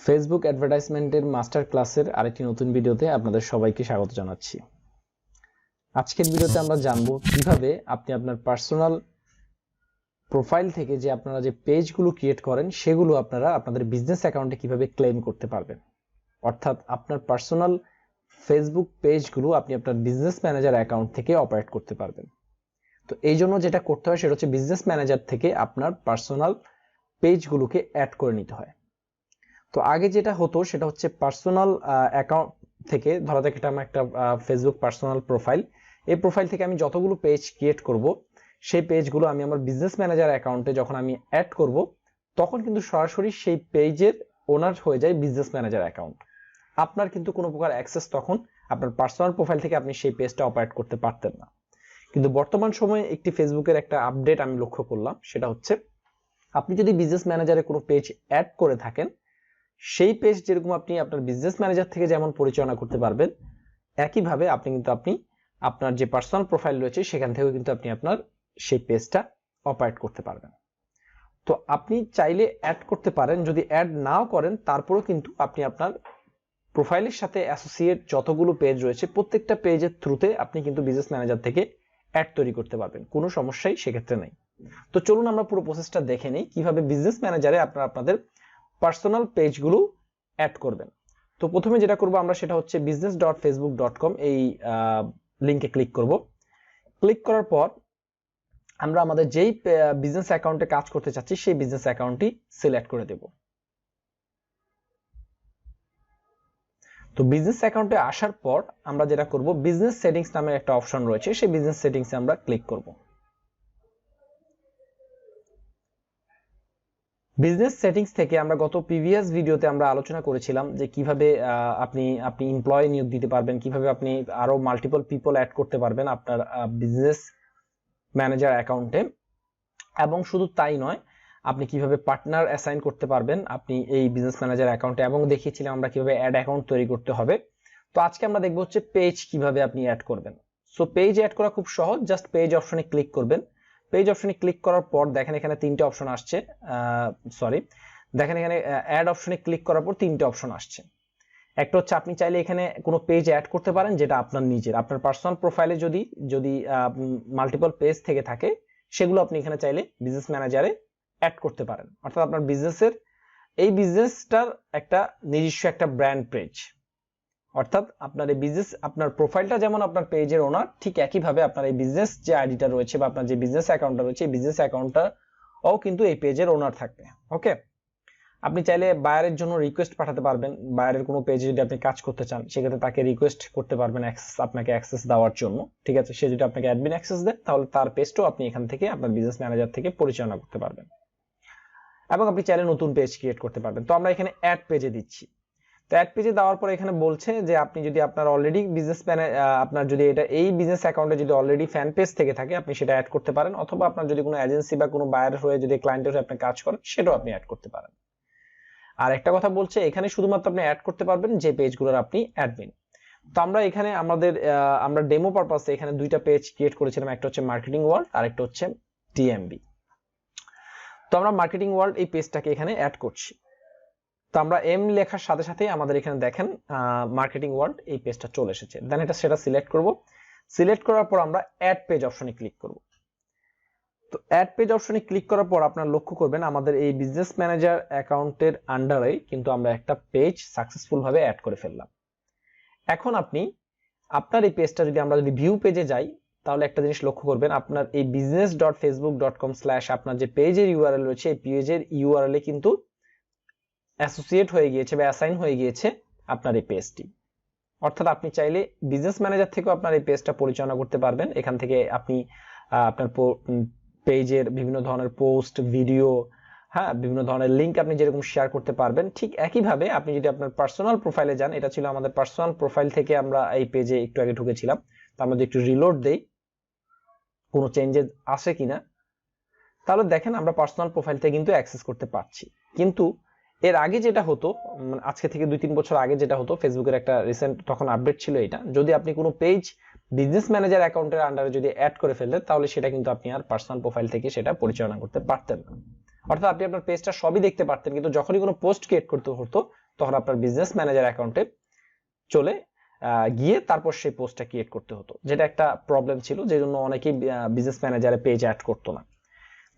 Facebook অ্যাডভার্টাইজমেন্টের master ক্লাসের আরেকটি নতুন ভিডিওতে আপনাদের সবাইকে স্বাগত জানাচ্ছি। আজকের ভিডিওতে আমরা জানবো কিভাবে আপনি আপনার পার্সোনাল প্রোফাইল থেকে যে আপনারা যে পেজগুলো ক্রিয়েট করেন সেগুলো আপনারা আপনাদের বিজনেস অ্যাকাউন্টে কিভাবে ক্লেম করতে পারবেন। অর্থাৎ আপনার পার্সোনাল ফেসবুক পেজগুলো আপনি আপনার বিজনেস ম্যানেজার অ্যাকাউন্ট থেকে অপারেট করতে পারবেন। তো এই জন্য যেটা করতে হয় সেটা হচ্ছে বিজনেস ম্যানেজার থেকে আপনার পার্সোনাল পেজগুলোকে অ্যাড করে নিতে হয়। তো আগে যেটা হতো সেটা হচ্ছে পার্সোনাল অ্যাকাউন্ট থেকে, ধরা যাক এটা আমার একটা ফেসবুক পার্সোনাল প্রোফাইল, এই প্রোফাইল থেকে আমি যতগুলো পেজ ক্রিয়েট করব সেই পেজগুলো আমি আমার বিজনেস ম্যানেজার অ্যাকাউন্টে যখন আমি অ্যাড করব তখন কিন্তু সরাসরি সেই পেজের ওনার হয়ে যায় বিজনেস ম্যানেজার অ্যাকাউন্ট। আপনার কিন্তু কোনো প্রকার অ্যাক্সেস তখন আপনার পার্সোনাল প্রোফাইল থেকে আপনি সেই পেজটা অপারেট করতে পারতেন না। কিন্তু বর্তমান সময়ে একটি ফেসবুকের একটা আপডেট আমি লক্ষ্য করলাম, সেটা হচ্ছে আপনি যদি বিজনেস ম্যানেজারে কোনো পেজ অ্যাড করে থাকেন সেই পেজ যেরকম আপনি আপনার বিজনেস ম্যানেজার থেকে যেমন পরিচালনা করতে পারবেন, একইভাবে আপনি আপনার যে পার্সোনাল প্রোফাইল রয়েছে সেখান থেকেও কিন্তু আপনি আপনার সেই পেজটা অপারেট করতে পারবেন। তো আপনি চাইলে অ্যাড করতে পারেন, যদি অ্যাড নাও করেন তারপরেও কিন্তু আপনি আপনার প্রোফাইলের সাথে অ্যাসোসিয়েট যতগুলো পেজ রয়েছে প্রত্যেকটা পেজের থ্রুতে আপনি কিন্তু বিজনেস ম্যানেজার থেকে অ্যাড তৈরি করতে পারবেন, কোনো সমস্যাই সেক্ষেত্রে নেই। তো চলুন আমরা পুরো প্রসেসটা দেখে নিই কিভাবে বিজনেস ম্যানেজারে আপনাদের পার্সোনাল পেজগুলো অ্যাড করবেন। তো প্রথমে যেটা করব আমরা সেটা হচ্ছে business.facebook.com এই লিংকে ক্লিক করব। ক্লিক করার পর আমরা আমাদের যেই বিজনেস অ্যাকাউন্টে কাজ করতে চাচ্ছি সেই বিজনেস অ্যাকাউন্টটি সিলেক্ট করে দেব। তো বিজনেস অ্যাকাউন্টে আসার পর আমরা যেটা করব, বিজনেস সেটিংস নামে একটা অপশন রয়েছে, সেই বিজনেস সেটিংসে আমরা ক্লিক করব। বিজনেস সেটিংস থেকে আমরা গত প্রিভিয়াস ভিডিওতে আমরা আলোচনা করেছিলাম যে কিভাবে আপনি এমপ্লয়ি নিয়োগ দিতে পারবেন, কিভাবে আপনি আরো মাল্টিপল পিপল অ্যাড করতে পারবেন আপনার বিজনেস ম্যানেজার অ্যাকাউন্টে, এবং শুধু তাই নয় আপনি কিভাবে পার্টনার অ্যাসাইন করতে পারবেন আপনি এই বিজনেস ম্যানেজার অ্যাকাউন্টে, এবং দেখিয়েছিলাম আমরা কিভাবে অ্যাড অ্যাকাউন্ট তৈরি করতে হবে। তো আজকে আমরা দেখব হচ্ছে পেজ কিভাবে আপনি অ্যাড করবেন। সো পেজ অ্যাড করা খুব সহজ, জাস্ট পেজ অপশনে ক্লিক করবেন। পেজ অপশনে ক্লিক করার পর দেখেন এখানে তিনটে অপশন আসছে, দেখেন এখানে অ্যাড অপশনে ক্লিক করার পর তিনটে অপশন আসছে। একটা হচ্ছে আপনি চাইলে এখানে কোনো পেজ অ্যাড করতে পারেন যেটা আপনার নিজের, আপনার পার্সোনাল প্রোফাইলে যদি মাল্টিপল পেজ থেকে থাকে সেগুলো আপনি এখানে চাইলে বিজনেস ম্যানেজারে অ্যাড করতে পারেন। অর্থাৎ আপনার বিজনেসের এই বিজনেসটার একটা নিজস্ব একটা ব্র্যান্ড পেজ, অর্থাৎ আপনার এই বিজনেস আপনার প্রোফাইলটা যেমন আপনার পেজের ওনার, ঠিক একইভাবে আপনার এই বিজনেস যে আইডিটা রয়েছে বা আপনার যে বিজনেস অ্যাকাউন্টটা রয়েছে এই বিজনেস অ্যাকাউন্টটাও কিন্তু এই পেজের ওনার থাকবে। ওকে, আপনি চাইলে বায়ারের জন্য রিকোয়েস্ট পাঠাতে পারবেন, বায়ারের কোনো পেজে যদি আপনি কাজ করতে চান সেক্ষেত্রে তাকে রিকোয়েস্ট করতে পারবেন আপনাকে অ্যাক্সেস দেওয়ার জন্য, ঠিক আছে। সে যদি আপনাকে অ্যাডমিন অ্যাক্সেস দেয় তাহলে তার পেজটাও আপনি এখান থেকে আপনার বিজনেস ম্যানেজার থেকে পরিচালনা করতে পারবেন, এবং আপনি চাইলে নতুন পেজ ক্রিয়েট করতে পারবেন। তো আমরা এখানে অ্যাড পেজে দিচ্ছি। তো অ্যাড পেজে দেওয়ার পর এখানে বলছে যে আপনি যদি আপনার অলরেডি আপনার যদি এটা এই বিজনেস অ্যাকাউন্টে যদি অলরেডি ফ্যান পেজ থেকে থাকে আপনি সেটা অ্যাড করতে পারেন, অথবা আপনার যদি কোনো এজেন্সি বা কোনো বায়ার হয়ে যদি ক্লায়েন্টের হয়ে আপনি কাজ করেন সেটাও আপনি অ্যাড করতে পারেন। আর একটা কথা বলছে এখানে শুধুমাত্র আপনি অ্যাড করতে পারবেন যে পেজগুলোর আপনি অ্যাডমিন। তো আমরা এখানে আমরা ডেমো পারপাসে এখানে দুইটা পেজ ক্রিয়েট করেছিলাম, একটা হচ্ছে মার্কেটিং ওয়ার্ল্ড আর একটা হচ্ছে টিএমবি। তো আমরা মার্কেটিং ওয়ার্ল্ড এই পেজটাকে এখানে অ্যাড করছি। তো আমরা এম লেখার সাথে সাথে আমাদের এখানে দেখেন মার্কেটিং ওয়ার্ল্ড এই পেজটা চলে এসেছে। দেন সেটা সিলেক্ট করব। সিলেক্ট করার পর আমরা অ্যাড পেজ অপশনে ক্লিক করব। তো অ্যাড পেজ অপশনে ক্লিক করার পর আপনারা লক্ষ্য করবেন আমাদের এই বিজনেস ম্যানেজার অ্যাকাউন্টের আন্ডারে কিন্তু আমরা একটা পেজ সাকসেসফুল ভাবে অ্যাড করে ফেললাম। এখন আপনার এই পেজটা আমরা যদি ভিউ পেজে যাই তাহলে একটা জিনিস লক্ষ্য করবেন, আপনার এই business.facebook.com/ আপনার যে পেজের ইউআরএল রয়েছে এই পেজের ইউআরএল এ কিন্তু অ্যাসোসিয়েট হয়ে গিয়েছে বা অ্যাসাইন হয়ে গিয়েছে আপনার এই পেজটি। অর্থাৎ আপনি চাইলে বিজনেস ম্যানেজার থেকেও আপনার এই পেজটা পরিচালনা করতে পারবেন। এখান থেকে আপনি আপনার পেজের বিভিন্ন ধরনের পোস্ট, ভিডিও, বিভিন্ন ধরনের লিংক আপনি যেরকম শেয়ার করতে পারবেন, ঠিক একইভাবে আপনি যদি আপনার পার্সোনাল প্রোফাইলে যান, এটা ছিল আমাদের পার্সোনাল প্রোফাইল থেকে আমরা এই পেজে একটু আগে ঢুকেছিলাম, তো আমরা যদি একটু রিলোড দেই কোনো চেঞ্জেস আসে কিনা, তাহলে দেখেন আমরা পার্সোনাল প্রোফাইল থেকে কিন্তু অ্যাক্সেস করতে পারছি। কিন্তু এর আগে যেটা হতো, আজকে থেকে 2-3 বছর আগে যেটা হতো, ফেসবুকের একটা রিসেন্ট তখন আপডেট ছিল এটা, যদি আপনি কোনো পেজ বিজনেস ম্যানেজার অ্যাকাউন্টের আন্ডারে যদি অ্যাড করে ফেলতেন তাহলে সেটা কিন্তু আপনি আর পার্সোনাল প্রোফাইল থেকে সেটা পরিচালনা করতে পারতেন না। অর্থাৎ আপনি আপনার পেজটা সবই দেখতে পারতেন, কিন্তু যখনই কোনো পোস্ট ক্রিয়েট করতে হতো তখন আপনার বিজনেস ম্যানেজার অ্যাকাউন্টে চলে গিয়ে তারপর সেই পোস্টটা ক্রিয়েট করতে হতো, যেটা একটা প্রবলেম ছিল, যে জন্য অনেকেই বিজনেস ম্যানেজারে পেজ অ্যাড করতো না।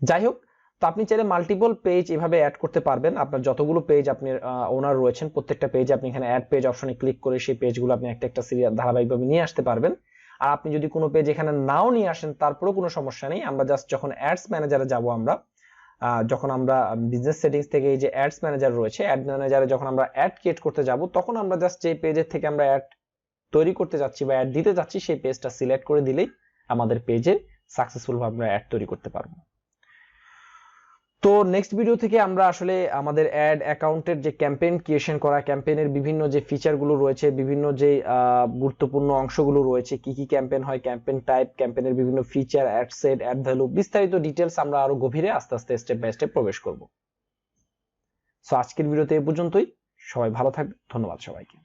যাই হোক, তো আপনি চাইলে মাল্টিপল পেজ এভাবে অ্যাড করতে পারবেন। আপনার যতগুলো পেজ আপনি ওনার রয়েছেন, প্রত্যেকটা পেজে আপনি এখানে অ্যাড পেজ অপশনে ক্লিক করে সেই পেজগুলো আপনি একটা একটা সিরিয়াল ধারাবাহিকভাবে নিয়ে আসতে পারবেন। আর আপনি যদি কোনো পেজ এখানে নাও নিয়ে আসেন তারপরেও কোনো সমস্যা নেই। আমরা জাস্ট যখন অ্যাডস ম্যানেজারে যাব, আমরা যখন আমরা বিজনেস সেটিংস থেকে এই যে অ্যাডস ম্যানেজার রয়েছে, অ্যাড ম্যানেজারে যখন আমরা অ্যাড ক্রিয়েট করতে যাব, তখন আমরা জাস্ট যে পেজের থেকে আমরা অ্যাড তৈরি করতে যাচ্ছি বা অ্যাড দিতে যাচ্ছি সেই পেজটা সিলেক্ট করে দিলেই আমাদের পেজে সাকসেসফুল ভাবে আমরা অ্যাড তৈরি করতে পারবো। তো নেক্সট ভিডিও থেকে আমরা আসলে আমাদের অ্যাড অ্যাকাউন্টের যে ক্যাম্পেইন ক্রিয়েশন করা, ক্যাম্পেইনের বিভিন্ন যে ফিচারগুলো রয়েছে, বিভিন্ন যে গুরুত্বপূর্ণ অংশগুলো রয়েছে, কি কি ক্যাম্পেইন হয়, ক্যাম্পেইন টাইপ, ক্যাম্পেইনের বিভিন্ন feature, ad set, ad value, বিস্তারিত ডিটেলস আমরা আরো গভীরে আস্তে আস্তে স্টেপ বাই স্টেপ প্রবেশ করব। সো আজকের ভিডিওতে এই পর্যন্তই। সবাই ভালো থাকবে, ধন্যবাদ সবাইকে।